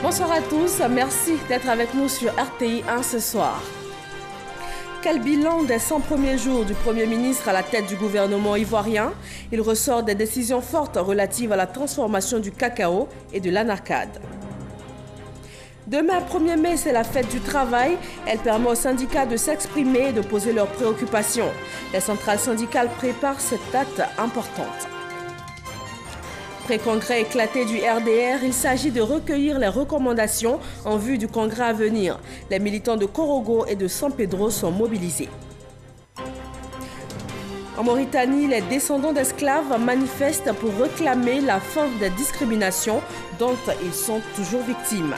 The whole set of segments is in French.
Bonsoir à tous, merci d'être avec nous sur RTI 1 ce soir. Quel bilan des 100 premiers jours du Premier ministre à la tête du gouvernement ivoirien? Il ressort des décisions fortes relatives à la transformation du cacao et de l'anarcade. Demain, 1er mai, c'est la fête du travail. Elle permet aux syndicats de s'exprimer et de poser leurs préoccupations. Les centrales syndicales préparent cette date importante. Pré-congrès éclaté du RDR, il s'agit de recueillir les recommandations en vue du congrès à venir. Les militants de Korogo et de San Pedro sont mobilisés. En Mauritanie, les descendants d'esclaves manifestent pour réclamer la fin des discriminations dont ils sont toujours victimes.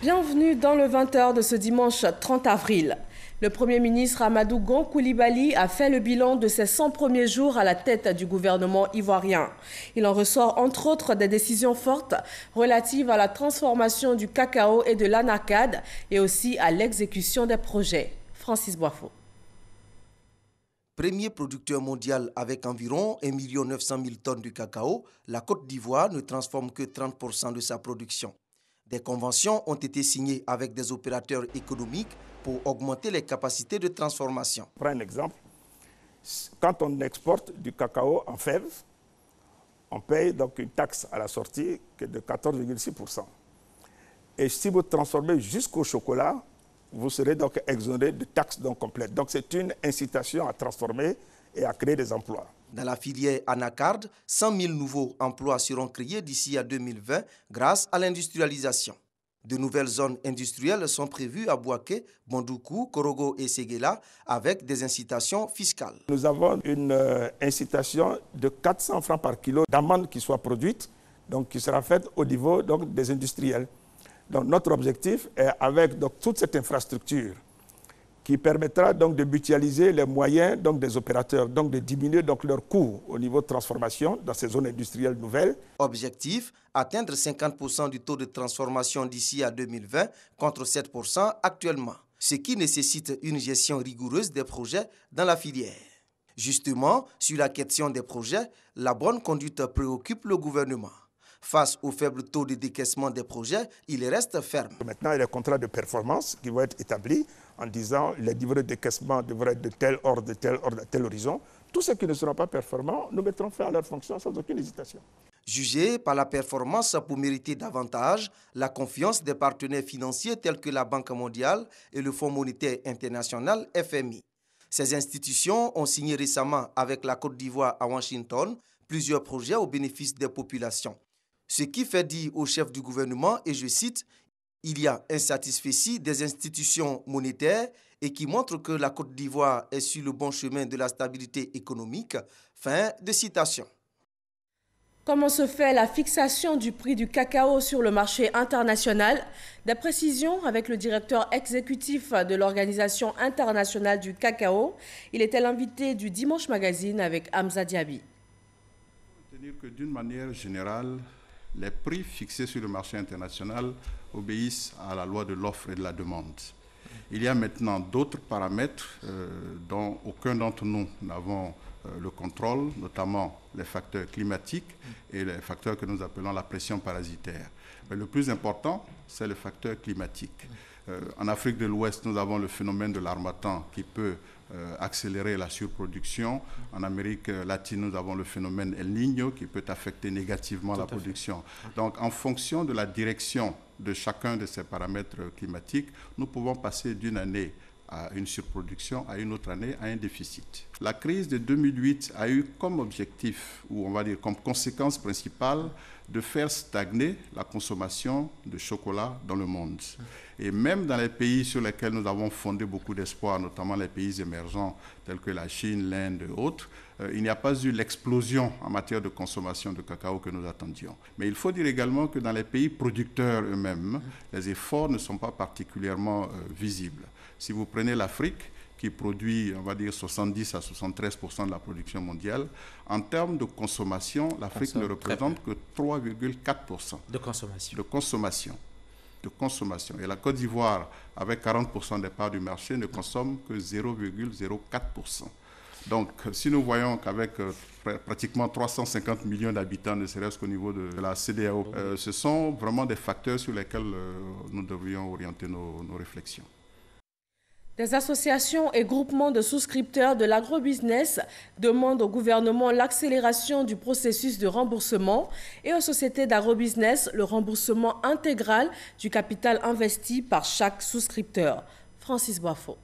Bienvenue dans le 20h de ce dimanche 30 avril. Le Premier ministre Amadou Gon Coulibaly a fait le bilan de ses 100 premiers jours à la tête du gouvernement ivoirien. Il en ressort entre autres des décisions fortes relatives à la transformation du cacao et de l'anarcade et aussi à l'exécution des projets. Francis Boifo. Premier producteur mondial avec environ 1 900 000 tonnes de cacao, la Côte d'Ivoire ne transforme que 30% de sa production. Des conventions ont été signées avec des opérateurs économiques pour augmenter les capacités de transformation. Prends un exemple. Quand on exporte du cacao en fève, on paye donc une taxe à la sortie qui est de 14,6%. Et si vous transformez jusqu'au chocolat, vous serez donc exonéré de taxes donc complètes. Donc c'est une incitation à transformer et à créer des emplois. Dans la filière anacarde, 100 000 nouveaux emplois seront créés d'ici à 2020 grâce à l'industrialisation. De nouvelles zones industrielles sont prévues à Bouaké, Bondoukou, Korogo et Séguéla avec des incitations fiscales. Nous avons une incitation de 400 francs par kilo d'amande qui soit produite, donc qui sera faite au niveau donc, des industriels. Donc notre objectif est avec donc, toute cette infrastructure qui permettra donc de mutualiser les moyens donc, des opérateurs, donc de diminuer donc, leurs coûts au niveau de transformation dans ces zones industrielles nouvelles. Objectif, atteindre 50% du taux de transformation d'ici à 2020 contre 7% actuellement, ce qui nécessite une gestion rigoureuse des projets dans la filière. Justement, sur la question des projets, la bonne conduite préoccupe le gouvernement. Face au faible taux de décaissement des projets, il reste ferme. Maintenant, il y a des contrats de performance qui vont être établis en disant les niveaux de décaissement devraient être de tel ordre, de tel ordre, à tel horizon. Tous ceux qui ne seront pas performants, nous mettrons fin à leur fonction sans aucune hésitation. Jugé par la performance pour mériter davantage la confiance des partenaires financiers tels que la Banque mondiale et le Fonds monétaire international FMI. Ces institutions ont signé récemment avec la Côte d'Ivoire à Washington plusieurs projets au bénéfice des populations. Ce qui fait dire au chef du gouvernement, et je cite, « Il y a un satisfecit des institutions monétaires et qui montre que la Côte d'Ivoire est sur le bon chemin de la stabilité économique. » Fin de citation. Comment se fait la fixation du prix du cacao sur le marché international? Des précisions avec le directeur exécutif de l'Organisation internationale du cacao. Il était l'invité du Dimanche Magazine avec Hamza Diaby. Retenir que d'une manière générale, les prix fixés sur le marché international obéissent à la loi de l'offre et de la demande. Il y a maintenant d'autres paramètres dont aucun d'entre nous n'avons le contrôle, notamment les facteurs climatiques et les facteurs que nous appelons la pression parasitaire. Mais le plus important, c'est le facteur climatique. En Afrique de l'Ouest, nous avons le phénomène de l'harmattan qui peut accélérer la surproduction. En Amérique latine, nous avons le phénomène El Niño qui peut affecter négativement la production. Donc, en fonction de la direction de chacun de ces paramètres climatiques, nous pouvons passer d'une année à une surproduction, à une autre année à un déficit. La crise de 2008 a eu comme objectif, ou on va dire comme conséquence principale, de faire stagner la consommation de chocolat dans le monde. Et même dans les pays sur lesquels nous avons fondé beaucoup d'espoir, notamment les pays émergents tels que la Chine, l'Inde et autres, il n'y a pas eu l'explosion en matière de consommation de cacao que nous attendions. Mais il faut dire également que dans les pays producteurs eux-mêmes, les efforts ne sont pas particulièrement visibles. Si vous prenez l'Afrique, qui produit, on va dire, 70 à 73% de la production mondiale, en termes de consommation, l'Afrique ne représente que 3,4% de consommation. Et la Côte d'Ivoire, avec 40% des parts du marché, ne consomme que 0,04%. Donc, si nous voyons qu'avec pratiquement 350 millions d'habitants, ne serait-ce qu'au niveau de la CEDEAO, ce sont vraiment des facteurs sur lesquels nous devrions orienter nos réflexions. Des associations et groupements de souscripteurs de l'agrobusiness demandent au gouvernement l'accélération du processus de remboursement et aux sociétés d'agrobusiness le remboursement intégral du capital investi par chaque souscripteur. Francis Boifo.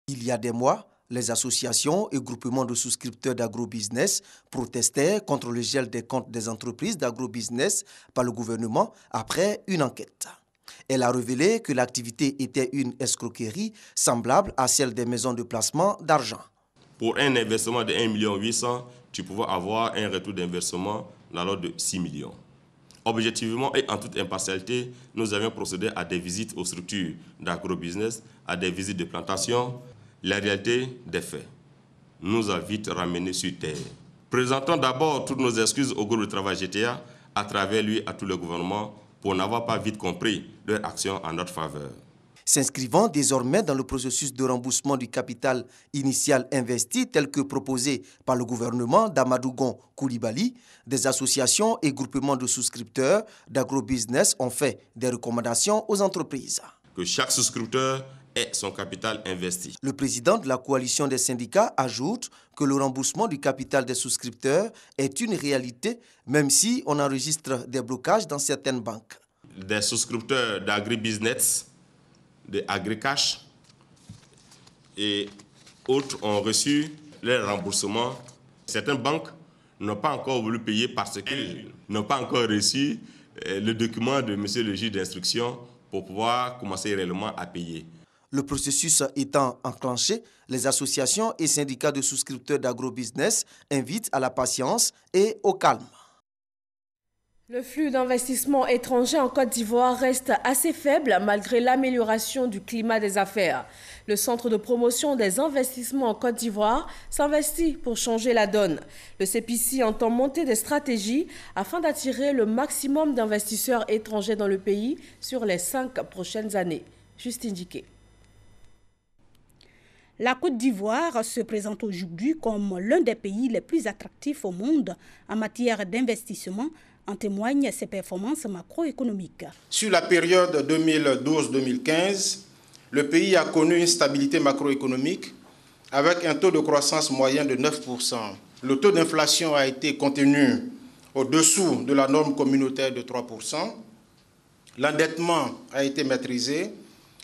Il y a des mois, les associations et groupements de souscripteurs d'agrobusiness protestaient contre le gel des comptes des entreprises d'agrobusiness par le gouvernement après une enquête. Elle a révélé que l'activité était une escroquerie semblable à celle des maisons de placement d'argent. Pour un investissement de 1,8 million, tu pouvais avoir un retour d'investissement dans l'ordre de 6 millions. Objectivement et en toute impartialité, nous avions procédé à des visites aux structures d'agrobusiness, à des visites de plantation. La réalité des faits nous a vite ramenés sur terre. Présentons d'abord toutes nos excuses au groupe de travail GTA, à travers lui à tout le gouvernement, pour n'avoir pas vite compris leur action en notre faveur. S'inscrivant désormais dans le processus de remboursement du capital initial investi tel que proposé par le gouvernement d'Amadougon Coulibaly, des associations et groupements de souscripteurs d'agrobusiness ont fait des recommandations aux entreprises. Que chaque souscripteur ait son capital investi. Le président de la coalition des syndicats ajoute que le remboursement du capital des souscripteurs est une réalité, même si on enregistre des blocages dans certaines banques. Des souscripteurs d'agribusiness, de AgriCash et autres ont reçu leur remboursement. Certaines banques n'ont pas encore voulu payer parce qu'ils n'ont pas encore reçu le document de M. le juge d'instruction pour pouvoir commencer réellement à payer. Le processus étant enclenché, les associations et syndicats de souscripteurs d'agrobusiness invitent à la patience et au calme. Le flux d'investissements étrangers en Côte d'Ivoire reste assez faible malgré l'amélioration du climat des affaires. Le Centre de promotion des investissements en Côte d'Ivoire s'investit pour changer la donne. Le CPC entend monter des stratégies afin d'attirer le maximum d'investisseurs étrangers dans le pays sur les 5 prochaines années. Justine Diké. La Côte d'Ivoire se présente aujourd'hui comme l'un des pays les plus attractifs au monde en matière d'investissement, en témoignent ses performances macroéconomiques. Sur la période 2012-2015, le pays a connu une stabilité macroéconomique avec un taux de croissance moyen de 9%. Le taux d'inflation a été contenu au-dessous de la norme communautaire de 3%. L'endettement a été maîtrisé.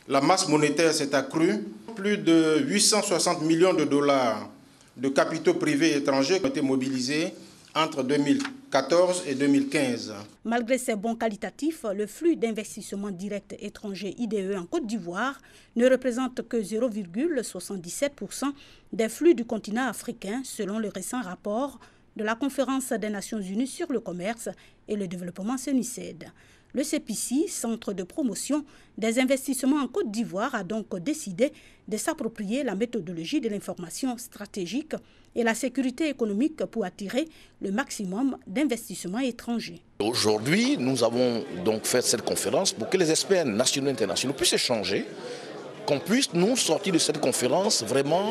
La masse monétaire s'est accrue. Plus de 860 millions de dollars de capitaux privés étrangers ont été mobilisés entre 2014 et 2015. Malgré ces bons qualitatifs, le flux d'investissement direct étranger IDE en Côte d'Ivoire ne représente que 0,77% des flux du continent africain, selon le récent rapport de la Conférence des Nations Unies sur le commerce et le développement CNUCED. Le CPC, Centre de promotion des investissements en Côte d'Ivoire, a donc décidé de s'approprier la méthodologie de l'information stratégique et la sécurité économique pour attirer le maximum d'investissements étrangers. Aujourd'hui, nous avons donc fait cette conférence pour que les experts nationaux et internationaux puissent échanger, qu'on puisse nous sortir de cette conférence vraiment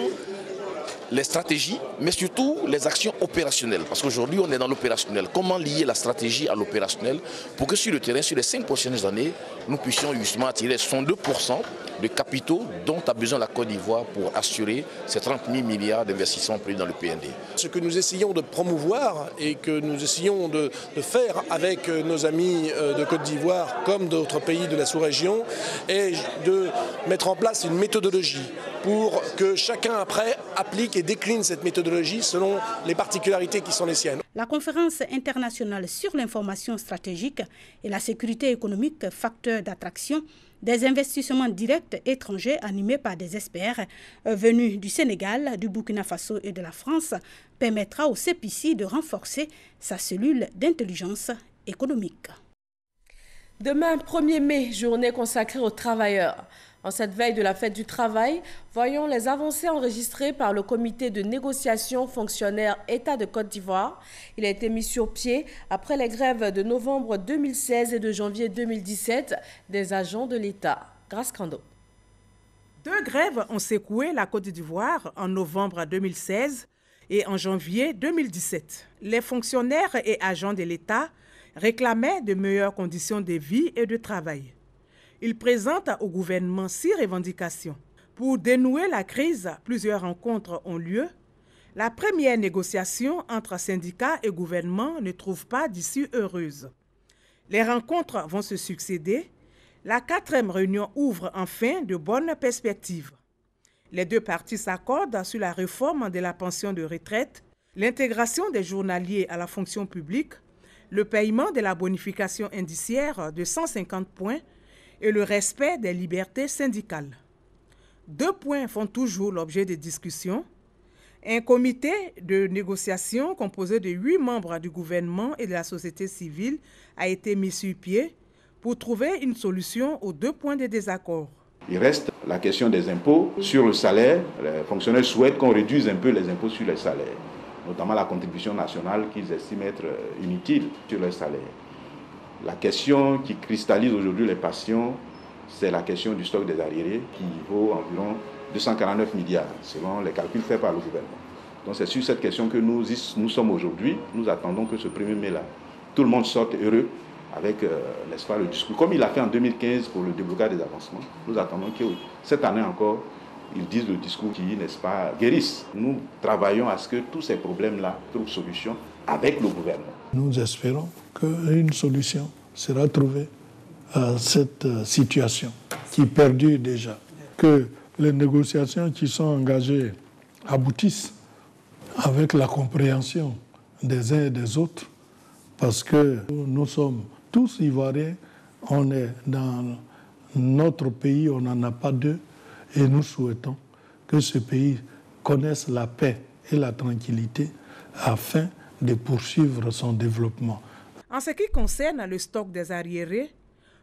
les stratégies, mais surtout les actions opérationnelles. Parce qu'aujourd'hui, on est dans l'opérationnel. Comment lier la stratégie à l'opérationnel pour que sur le terrain, sur les 5 prochaines années, nous puissions justement attirer 102% de capitaux dont a besoin la Côte d'Ivoire pour assurer ces 30 000 milliards d'investissements prévus dans le PND. Ce que nous essayons de promouvoir et que nous essayons de faire avec nos amis de Côte d'Ivoire comme d'autres pays de la sous-région est de mettre en place une méthodologie pour que chacun après applique et décline cette méthodologie selon les particularités qui sont les siennes. La conférence internationale sur l'information stratégique et la sécurité économique, facteur d'attraction des investissements directs étrangers animés par des experts venus du Sénégal, du Burkina Faso et de la France, permettra au CPC de renforcer sa cellule d'intelligence économique. Demain, 1er mai, journée consacrée aux travailleurs. En cette veille de la fête du travail, voyons les avancées enregistrées par le comité de négociation fonctionnaire État de Côte d'Ivoire. Il a été mis sur pied après les grèves de novembre 2016 et de janvier 2017 des agents de l'État. Grâce Kando. 2 grèves ont secoué la Côte d'Ivoire en novembre 2016 et en janvier 2017. Les fonctionnaires et agents de l'État réclamaient de meilleures conditions de vie et de travail. Ils présentent au gouvernement 6 revendications. Pour dénouer la crise, plusieurs rencontres ont lieu. La première négociation entre syndicats et gouvernement ne trouve pas d'issue heureuse. Les rencontres vont se succéder. La 4e réunion ouvre enfin de bonnes perspectives. Les 2 parties s'accordent sur la réforme de la pension de retraite, l'intégration des journaliers à la fonction publique, le paiement de la bonification indiciaire de 150 points et le respect des libertés syndicales. 2 points font toujours l'objet de discussions. Un comité de négociation composé de 8 membres du gouvernement et de la société civile a été mis sur pied pour trouver une solution aux 2 points de désaccord. Il reste la question des impôts sur le salaire. Les fonctionnaires souhaitent qu'on réduise un peu les impôts sur les salaires, notamment la contribution nationale qu'ils estiment être inutile sur les salaires. La question qui cristallise aujourd'hui les passions, c'est la question du stock des arriérés qui vaut environ 249 milliards, selon les calculs faits par le gouvernement. Donc c'est sur cette question que nous sommes aujourd'hui. Nous attendons que ce 1er mai-là, tout le monde sorte heureux avec, n'est-ce pas, le discours. Comme il a fait en 2015 pour le déblocage des avancements, nous attendons que cette année encore, ils disent le discours qui, n'est-ce pas, guérisse. Nous travaillons à ce que tous ces problèmes-là trouvent solution avec le gouvernement. Nous espérons qu'une solution sera trouvée à cette situation qui perdure déjà. Que les négociations qui sont engagées aboutissent avec la compréhension des uns et des autres, parce que nous sommes tous Ivoiriens, on est dans notre pays, on n'en a pas 2, et nous souhaitons que ce pays connaisse la paix et la tranquillité afin de poursuivre son développement. En ce qui concerne le stock des arriérés,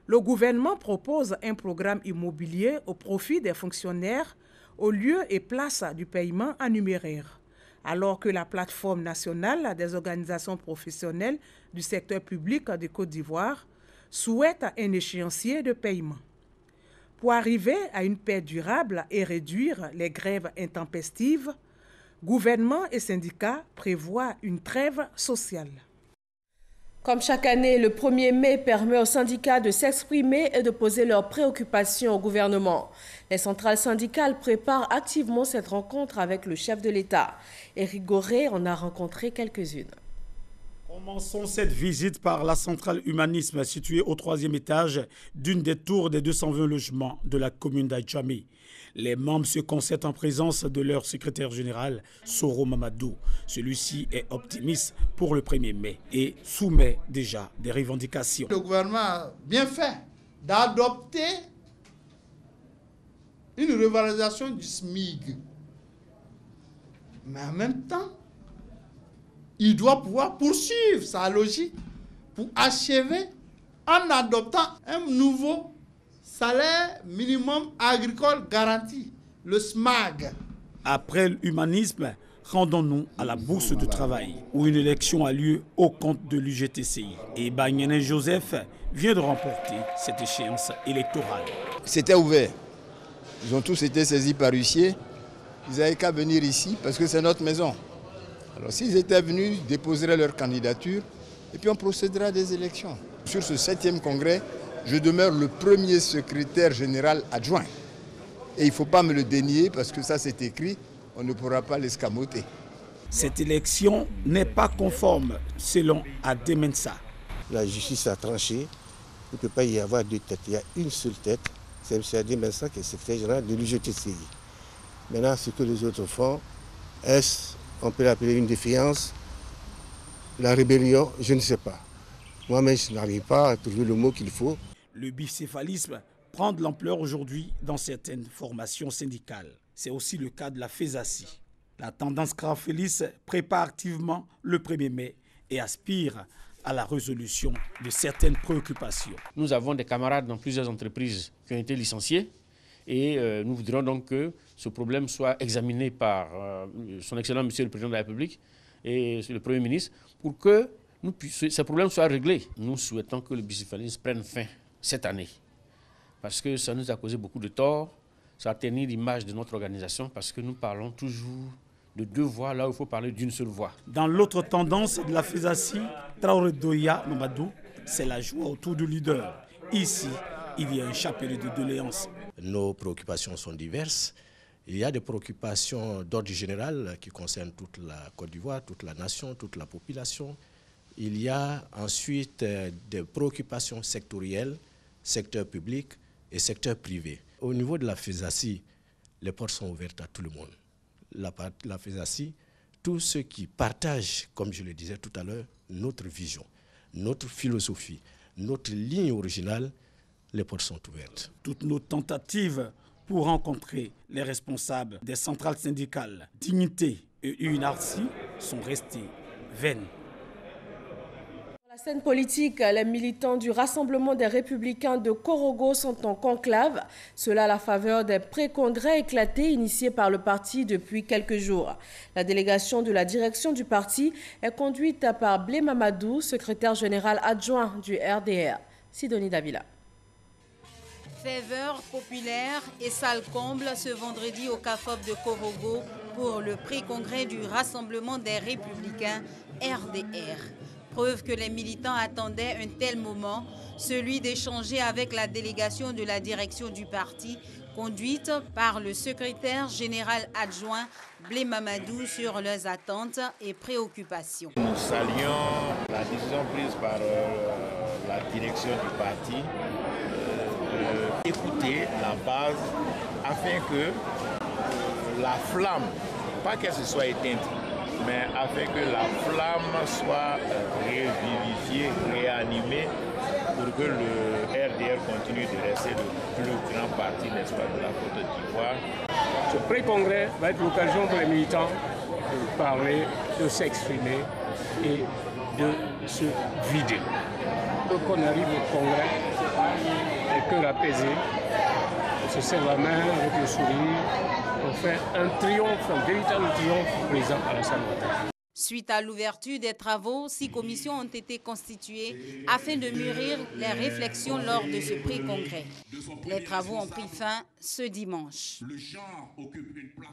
le gouvernement propose un programme immobilier au profit des fonctionnaires au lieu et place du paiement en numéraire, alors que la plateforme nationale des organisations professionnelles du secteur public de Côte d'Ivoire souhaite un échéancier de paiement. Pour arriver à une paix durable et réduire les grèves intempestives, gouvernement et syndicats prévoient une trêve sociale. Comme chaque année, le 1er mai permet aux syndicats de s'exprimer et de poser leurs préoccupations au gouvernement. Les centrales syndicales préparent activement cette rencontre avec le chef de l'État. Éric Goré en a rencontré quelques-unes. Commençons cette visite par la centrale Humanisme située au 3e étage d'une des tours des 220 logements de la commune d'Aïdjamé. Les membres se concertent en présence de leur secrétaire général, Soro Mamadou. Celui-ci est optimiste pour le 1er mai et soumet déjà des revendications. Le gouvernement a bien fait d'adopter une revalorisation du SMIG. Mais en même temps, il doit pouvoir poursuivre sa logique pour achever en adoptant un nouveau salaire minimum agricole garanti, le SMAG. Après l'humanisme, rendons-nous à la bourse de travail, où une élection a lieu au compte de l'UGTCI. Et Bagnéné Joseph vient de remporter cette échéance électorale. C'était ouvert. Ils ont tous été saisis par huissier. Ils n'avaient qu'à venir ici parce que c'est notre maison. Alors s'ils étaient venus, ils déposeraient leur candidature et puis on procédera à des élections. Sur ce 7e congrès, je demeure le premier secrétaire général adjoint. Et il ne faut pas me le dénier parce que ça c'est écrit, on ne pourra pas l'escamoter. Cette élection n'est pas conforme selon Ademensa. La justice a tranché, il ne peut pas y avoir 2 têtes, il y a une seule tête, c'est M. Ademensa qui est secrétaire général de l'UGTCI. Maintenant, ce que les autres font, est-ce qu'on peut l'appeler une défiance, la rébellion, je ne sais pas. Moi-même, je n'arrive pas à trouver le mot qu'il faut. Le bicéphalisme prend de l'ampleur aujourd'hui dans certaines formations syndicales. C'est aussi le cas de la FESACI. La tendance Crafelis prépare activement le 1er mai et aspire à la résolution de certaines préoccupations. Nous avons des camarades dans plusieurs entreprises qui ont été licenciés et nous voudrions donc que ce problème soit examiné par son excellent Monsieur le Président de la République et le Premier ministre pour que ces problèmes soient réglés. Nous souhaitons que le bicéphalisme prenne fin cette année parce que ça nous a causé beaucoup de tort, ça va tenir l'image de notre organisation parce que nous parlons toujours de deux voix là où il faut parler d'une seule voix. Dans l'autre tendance de la FESACI, Traoré Doya Mamadou, c'est la joie autour du leader. Ici, il y a un chapelet de doléances. Nos préoccupations sont diverses. Il y a des préoccupations d'ordre général qui concernent toute la Côte d'Ivoire, toute la nation, toute la population. Il y a ensuite des préoccupations sectorielles, secteur public et secteur privé. Au niveau de la FESACI, les portes sont ouvertes à tout le monde. La FESACI, tous ceux qui partagent, comme je le disais tout à l'heure, notre vision, notre philosophie, notre ligne originale, les portes sont ouvertes. Toutes nos tentatives pour rencontrer les responsables des centrales syndicales Dignité et UNARCI sont restées vaines. Dans la scène politique, les militants du Rassemblement des Républicains de Korogo sont en conclave. Cela à la faveur des pré-congrès éclatés initiés par le parti depuis quelques jours. La délégation de la direction du parti est conduite par Blé Mamadou, secrétaire général adjoint du RDR. Sidonie Davila. Faveur populaire et salle comble ce vendredi au CAFOP de Korogo pour le pré-congrès du Rassemblement des Républicains RDR. Preuve que les militants attendaient un tel moment, celui d'échanger avec la délégation de la direction du parti, conduite par le secrétaire général adjoint Blé Mamadou sur leurs attentes et préoccupations. Nous saluons la décision prise par la direction du parti d'écouter la base afin que la flamme, pas qu'elle se soit éteinte, mais afin que la flamme soit revivifiée, réanimée pour que le RDR continue de rester le plus grand parti, n'est-ce pas, de la Côte d'Ivoire. Ce pré-congrès va être l'occasion pour les militants de parler, de s'exprimer et de se vider. Donc on arrive au congrès, les cœurs apaisés, on se serre la main avec le sourire, on fait un triomphe, un véritable triomphe présent à la salle Ouattara. Suite à l'ouverture des travaux, 6 commissions ont été constituées afin de mûrir les réflexions lors de ce pré-congrès. Les travaux ont pris fin ce dimanche.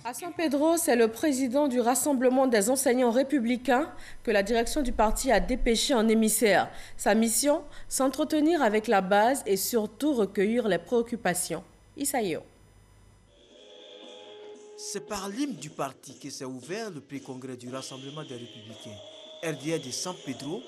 À San Pedro, c'est le président du Rassemblement des enseignants républicains que la direction du parti a dépêché en émissaire. Sa mission, s'entretenir avec la base et surtout recueillir les préoccupations. Isaïo. C'est par l'hymne du parti que s'est ouvert le pré-congrès du Rassemblement des Républicains, RDR de San Pedro,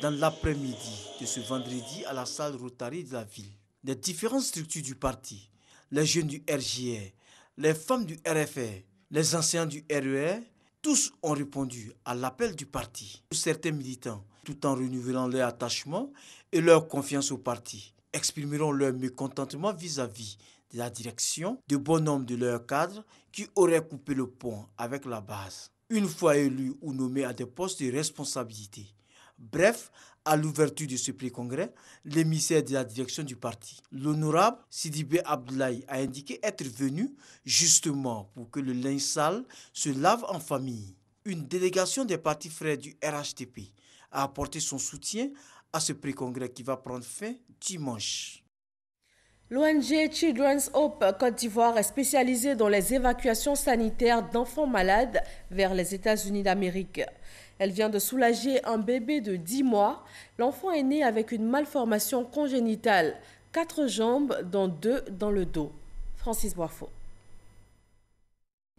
dans l'après-midi de ce vendredi à la salle Rotary de la ville. Les différentes structures du parti, les jeunes du RJR, les femmes du RFR, les enseignants du RER, tous ont répondu à l'appel du parti. Certains militants, tout en renouvelant leur attachement et leur confiance au parti, exprimeront leur mécontentement vis-à-vis de la direction de bon nombre de leurs cadres qui auraient coupé le pont avec la base, une fois élus ou nommés à des postes de responsabilité. Bref, à l'ouverture de ce pré-congrès, l'émissaire de la direction du parti, l'honorable Sidibé Abdoulaye, a indiqué être venu justement pour que le linge sale se lave en famille. Une délégation des partis frères du RHTP a apporté son soutien à ce pré-congrès qui va prendre fin dimanche. L'ONG Children's Hope Côte d'Ivoire est spécialisée dans les évacuations sanitaires d'enfants malades vers les États-Unis d'Amérique. Elle vient de soulager un bébé de 10 mois. L'enfant est né avec une malformation congénitale, 4 jambes, dont 2 dans le dos. Francis Boifo.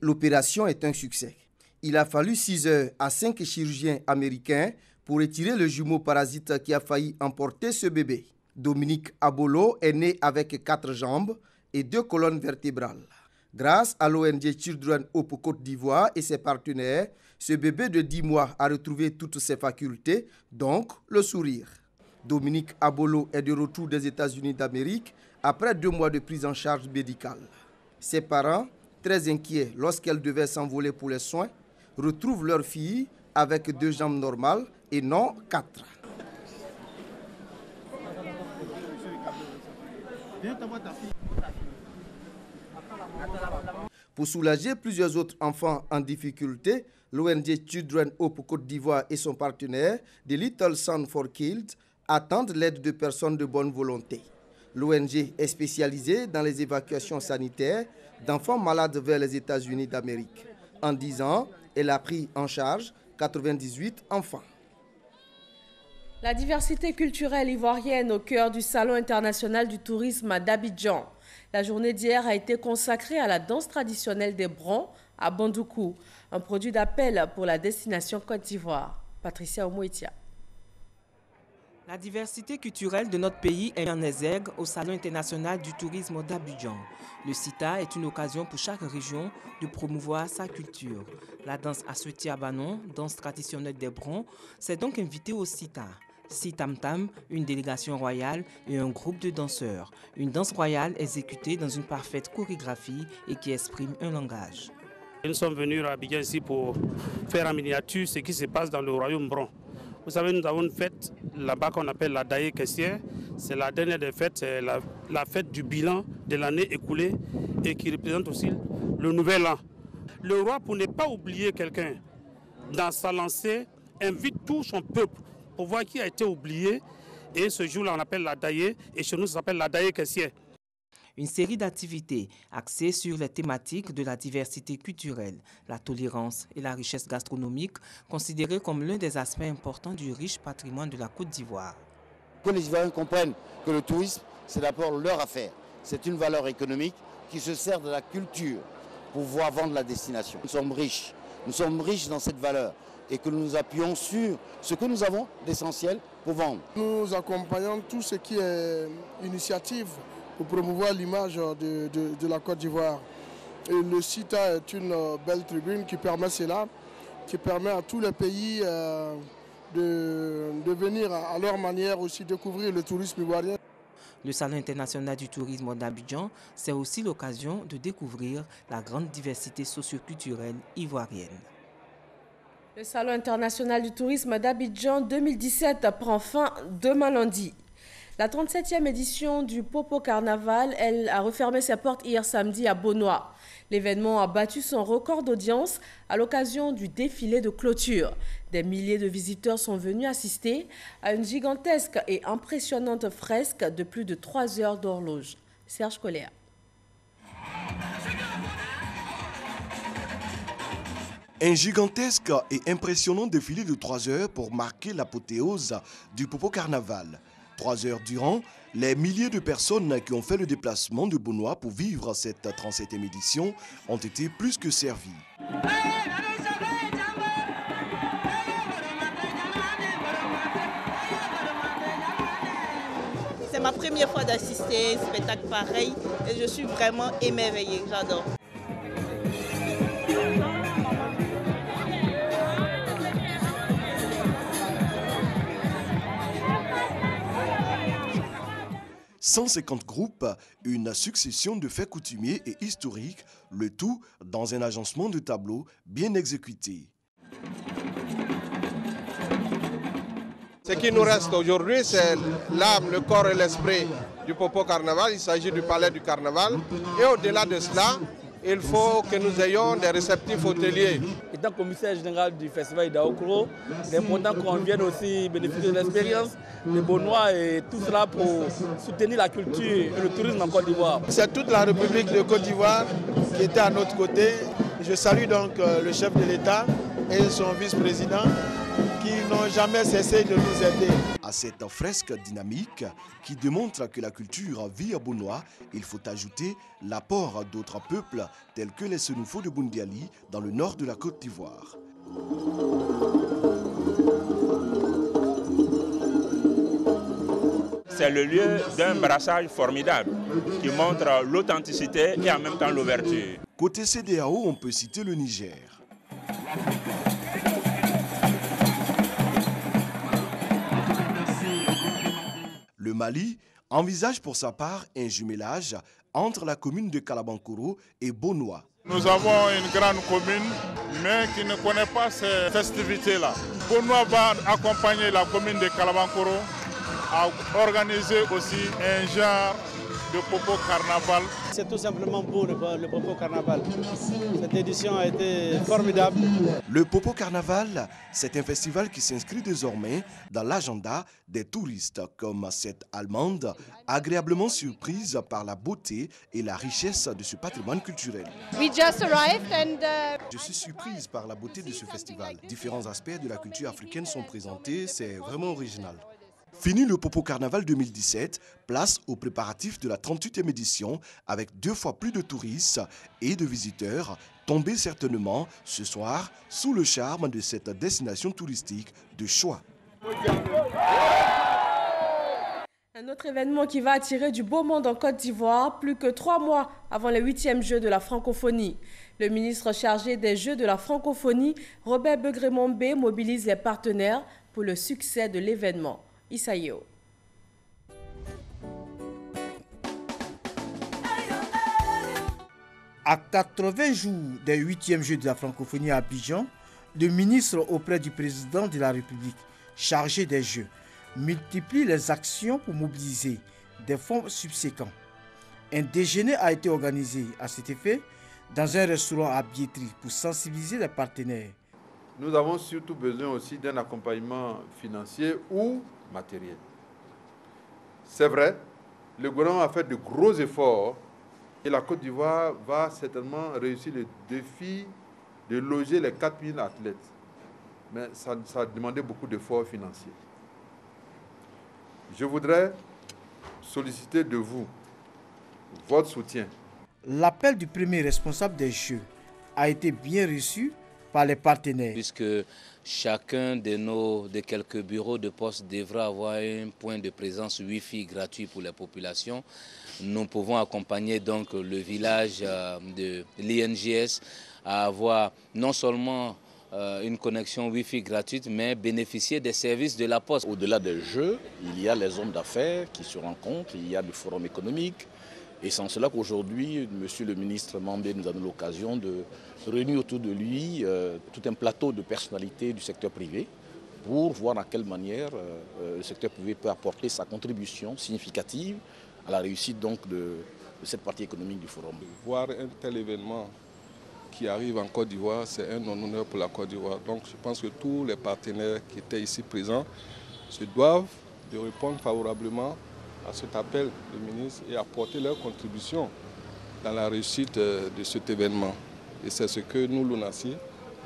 L'opération est un succès. Il a fallu 6 heures à 5 chirurgiens américains pour retirer le jumeau parasite qui a failli emporter ce bébé. Dominique Abolo est né avec 4 jambes et 2 colonnes vertébrales. Grâce à l'ONG Children Hope Côte d'Ivoire et ses partenaires, ce bébé de 10 mois a retrouvé toutes ses facultés, donc le sourire. Dominique Abolo est de retour des États-Unis d'Amérique après 2 mois de prise en charge médicale. Ses parents, très inquiets lorsqu'elle devait s'envoler pour les soins, retrouvent leur fille avec 2 jambes normales et non 4. Pour soulager plusieurs autres enfants en difficulté, l'ONG Children Hope Côte d'Ivoire et son partenaire, The Little Sun for Kids, attendent l'aide de personnes de bonne volonté. L'ONG est spécialisée dans les évacuations sanitaires d'enfants malades vers les États-Unis d'Amérique. En 10 ans, elle a pris en charge 98 enfants. La diversité culturelle ivoirienne au cœur du Salon international du tourisme d'Abidjan. La journée d'hier a été consacrée à la danse traditionnelle des Brons à Bandoukou, un produit d'appel pour la destination Côte d'Ivoire. Patricia Omouetia. La diversité culturelle de notre pays est en exergue au Salon international du tourisme d'Abidjan. Le CITA est une occasion pour chaque région de promouvoir sa culture. La danse Asweti Abanon, danse traditionnelle des Brons, s'est donc invitée au CITA. Sitam-Tam, une délégation royale et un groupe de danseurs. Une danse royale exécutée dans une parfaite chorégraphie et qui exprime un langage. Nous sommes venus à Abidjan ici pour faire en miniature ce qui se passe dans le royaume Bron. Vous savez, nous avons une fête là-bas qu'on appelle la Daye Kessière. C'est la dernière des fêtes, c'est la fête du bilan de l'année écoulée et qui représente aussi le nouvel an. Le roi, pour ne pas oublier quelqu'un, dans sa lancée, invite tout son peuple pour voir qui a été oublié. Et ce jour-là, on appelle la Daye, et chez nous, ça s'appelle la Daye Kessière. Une série d'activités axées sur les thématiques de la diversité culturelle, la tolérance et la richesse gastronomique, considérées comme l'un des aspects importants du riche patrimoine de la Côte d'Ivoire. Que les Ivoiriens comprennent que le tourisme, c'est d'abord leur affaire. C'est une valeur économique qui se sert de la culture pour pouvoir vendre la destination. Nous sommes riches dans cette valeur et que nous nous appuyons sur ce que nous avons d'essentiel pour vendre. Nous accompagnons tout ce qui est initiative pour promouvoir l'image de la Côte d'Ivoire. Et le CITA est une belle tribune qui permet cela, qui permet à tous les pays de venir à leur manière aussi découvrir le tourisme ivoirien. Le Salon international du tourisme d'Abidjan, c'est aussi l'occasion de découvrir la grande diversité socio-culturelle ivoirienne. Le Salon international du tourisme d'Abidjan 2017 prend fin demain lundi. La 37e édition du Popo Carnaval, elle a refermé ses portes hier samedi à Beaunois. L'événement a battu son record d'audience à l'occasion du défilé de clôture. Des milliers de visiteurs sont venus assister à une gigantesque et impressionnante fresque de plus de 3 heures d'horloge. Serge Colère. Un gigantesque et impressionnant défilé de 3 heures pour marquer l'apothéose du Popo Carnaval. 3 heures durant, les milliers de personnes qui ont fait le déplacement de Beaunois pour vivre cette 37e édition ont été plus que servies. C'est ma première fois d'assister à un spectacle pareil et je suis vraiment émerveillée, j'adore. « 150 groupes, une succession de faits coutumiers et historiques, le tout dans un agencement de tableaux bien exécuté. Ce qui nous reste aujourd'hui, c'est l'âme, le corps et l'esprit du Popo Carnaval. Il s'agit du palais du Carnaval. Et au-delà de cela, il faut que nous ayons des réceptifs hôteliers. Étant commissaire général du festival Idaokro, c'est important qu'on vienne aussi bénéficier de l'expérience des Beaunois et tout cela pour soutenir la culture et le tourisme en Côte d'Ivoire. C'est toute la République de Côte d'Ivoire qui était à notre côté. Je salue donc le chef de l'État et son vice-président qui n'ont jamais cessé de nous aider. À cette fresque dynamique qui démontre que la culture vit à Beaunois, il faut ajouter l'apport d'autres peuples tels que les Sénoufos de Boundiali dans le nord de la Côte d'Ivoire. C'est le lieu d'un brassage formidable qui montre l'authenticité et en même temps l'ouverture. Côté CEDEAO, on peut citer le Niger. Le Mali envisage pour sa part un jumelage entre la commune de Kalabankoro et Beaunois. Nous avons une grande commune, mais qui ne connaît pas ces festivités-là. Beaunois va accompagner la commune de Kalabankoro à organiser aussi un genre de Popo Carnaval C'est tout simplement beau le Popo Carnaval. Cette édition a été formidable. Le Popo Carnaval, c'est un festival qui s'inscrit désormais dans l'agenda des touristes comme cette Allemande, agréablement surprise par la beauté et la richesse de ce patrimoine culturel. Je suis surprise par la beauté de ce festival. Différents aspects de la culture africaine sont présentés, c'est vraiment original. Fini le Popo Carnaval 2017, place aux préparatifs de la 38e édition avec 2 fois plus de touristes et de visiteurs tombés certainement ce soir sous le charme de cette destination touristique de choix. Un autre événement qui va attirer du beau monde en Côte d'Ivoire, plus que 3 mois avant les 8e Jeux de la francophonie. Le ministre chargé des Jeux de la francophonie, Robert Begré-Mombé, mobilise les partenaires pour le succès de l'événement. Isaïo. À 80 jours des 8e Jeux de la francophonie à Abidjan, le ministre auprès du président de la République, chargé des Jeux, multiplie les actions pour mobiliser des fonds subséquents. Un déjeuner a été organisé à cet effet dans un restaurant à Biétry pour sensibiliser les partenaires. Nous avons surtout besoin aussi d'un accompagnement financier ou matériel. C'est vrai, le gouvernement a fait de gros efforts et la Côte d'Ivoire va certainement réussir le défi de loger les 4000 athlètes. Mais ça a demandé beaucoup d'efforts financiers. Je voudrais solliciter de vous votre soutien. L'appel du premier responsable des Jeux a été bien reçu par les partenaires. Puisque chacun de quelques bureaux de poste devra avoir un point de présence Wi-Fi gratuit pour les populations, nous pouvons accompagner donc le village de l'INGS à avoir non seulement une connexion Wi-Fi gratuite, mais bénéficier des services de la Poste. Au-delà des jeux, il y a les hommes d'affaires qui se rencontrent, il y a du forum économique. Et c'est en cela qu'aujourd'hui, monsieur le ministre Mandé nous a donné l'occasion de réunir autour de lui tout un plateau de personnalités du secteur privé pour voir à quelle manière le secteur privé peut apporter sa contribution significative à la réussite donc de cette partie économique du forum. Voir un tel événement qui arrive en Côte d'Ivoire, c'est un honneur pour la Côte d'Ivoire. Donc je pense que tous les partenaires qui étaient ici présents se doivent de répondre favorablement à cet appel du ministre et apporter leur contribution dans la réussite de cet événement. Et c'est ce que nous, l'ONACI,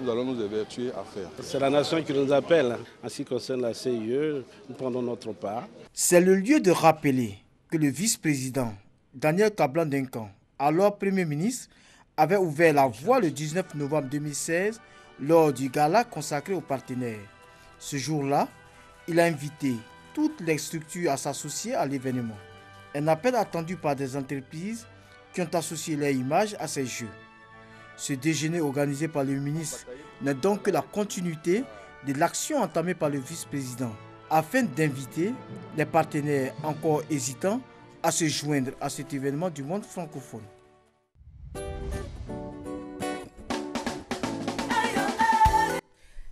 nous allons nous évertuer à faire. C'est la nation qui nous appelle. En ce qui concerne la CIE, nous prenons notre part. C'est le lieu de rappeler que le vice-président Daniel Kablan-Duncan, alors Premier ministre, avait ouvert la voie le 19 novembre 2016 lors du gala consacré aux partenaires. Ce jour-là, il a invité toutes les structures à s'associer à l'événement. Un appel attendu par des entreprises qui ont associé leur image à ces jeux. Ce déjeuner organisé par le ministre n'est donc que la continuité de l'action entamée par le vice-président afin d'inviter les partenaires encore hésitants à se joindre à cet événement du monde francophone.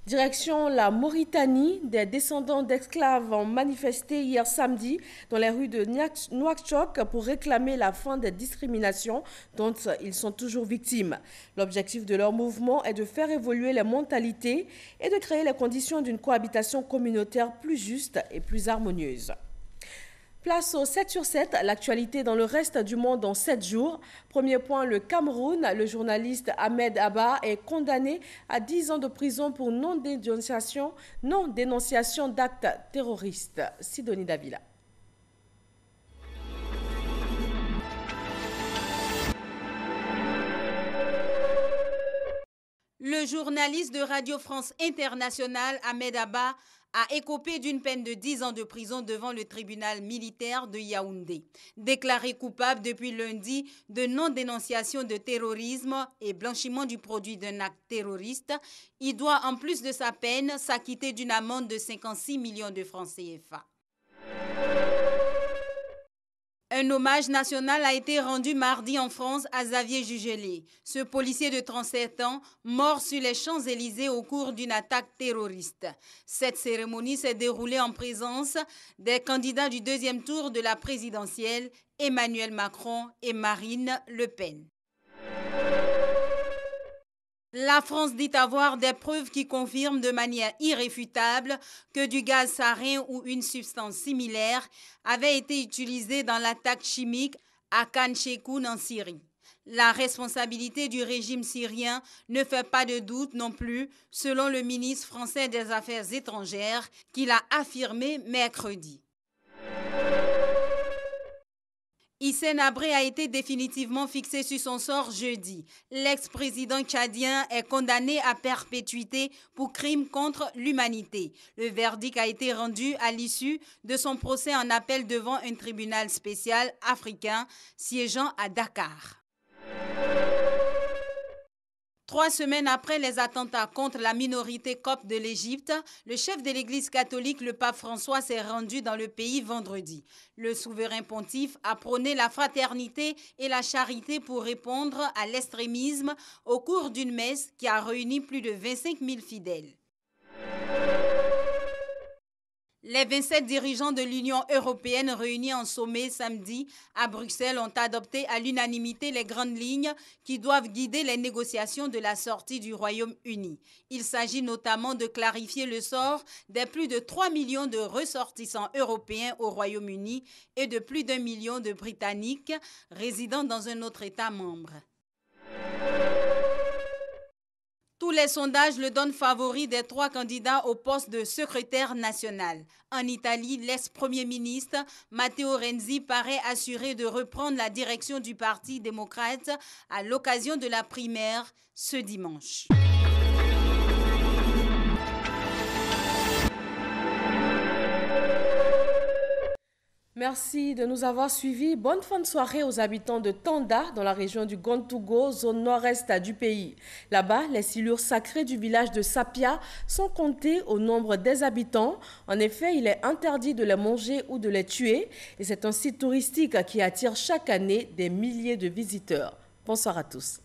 Direction la Mauritanie, des descendants d'esclaves ont manifesté hier samedi dans les rues de Nouakchott pour réclamer la fin des discriminations dont ils sont toujours victimes. L'objectif de leur mouvement est de faire évoluer les mentalités et de créer les conditions d'une cohabitation communautaire plus juste et plus harmonieuse. Place au 7 sur 7, l'actualité dans le reste du monde en 7 jours. Premier point, le Cameroun. Le journaliste Ahmed Abba est condamné à 10 ans de prison pour non-dénonciation d'actes terroristes. Sidonie Davila. Le journaliste de Radio France Internationale, Ahmed Abba, a écopé d'une peine de 10 ans de prison devant le tribunal militaire de Yaoundé. Déclaré coupable depuis lundi de non-dénonciation de terrorisme et blanchiment du produit d'un acte terroriste, il doit en plus de sa peine s'acquitter d'une amende de 56 millions de francs CFA. Un hommage national a été rendu mardi en France à Xavier Jugelé. Ce policier de 37 ans, mort sur les Champs-Élysées au cours d'une attaque terroriste. Cette cérémonie s'est déroulée en présence des candidats du deuxième tour de la présidentielle, Emmanuel Macron et Marine Le Pen. La France dit avoir des preuves qui confirment de manière irréfutable que du gaz sarin ou une substance similaire avait été utilisé dans l'attaque chimique à Khan Sheikhoun en Syrie. La responsabilité du régime syrien ne fait pas de doute non plus, selon le ministre français des Affaires étrangères, qui l'a affirmé mercredi. Hissène Habré a été définitivement fixé sur son sort jeudi. L'ex-président tchadien est condamné à perpétuité pour crime contre l'humanité. Le verdict a été rendu à l'issue de son procès en appel devant un tribunal spécial africain siégeant à Dakar. 3 semaines après les attentats contre la minorité copte de l'Égypte, le chef de l'Église catholique, le pape François, s'est rendu dans le pays vendredi. Le souverain pontife a prôné la fraternité et la charité pour répondre à l'extrémisme au cours d'une messe qui a réuni plus de 25 000 fidèles. Les 27 dirigeants de l'Union européenne réunis en sommet samedi à Bruxelles ont adopté à l'unanimité les grandes lignes qui doivent guider les négociations de la sortie du Royaume-Uni. Il s'agit notamment de clarifier le sort des plus de 3 millions de ressortissants européens au Royaume-Uni et de plus d'1 million de Britanniques résidant dans un autre État membre. Tous les sondages le donnent favori des 3 candidats au poste de secrétaire national. En Italie, l'ex-premier ministre Matteo Renzi paraît assuré de reprendre la direction du Parti démocrate à l'occasion de la primaire ce dimanche. Merci de nous avoir suivis. Bonne fin de soirée aux habitants de Tanda, dans la région du Gontougo, zone nord-est du pays. Là-bas, les silures sacrées du village de Sapia sont comptées au nombre des habitants. En effet, il est interdit de les manger ou de les tuer. Et c'est un site touristique qui attire chaque année des milliers de visiteurs. Bonsoir à tous.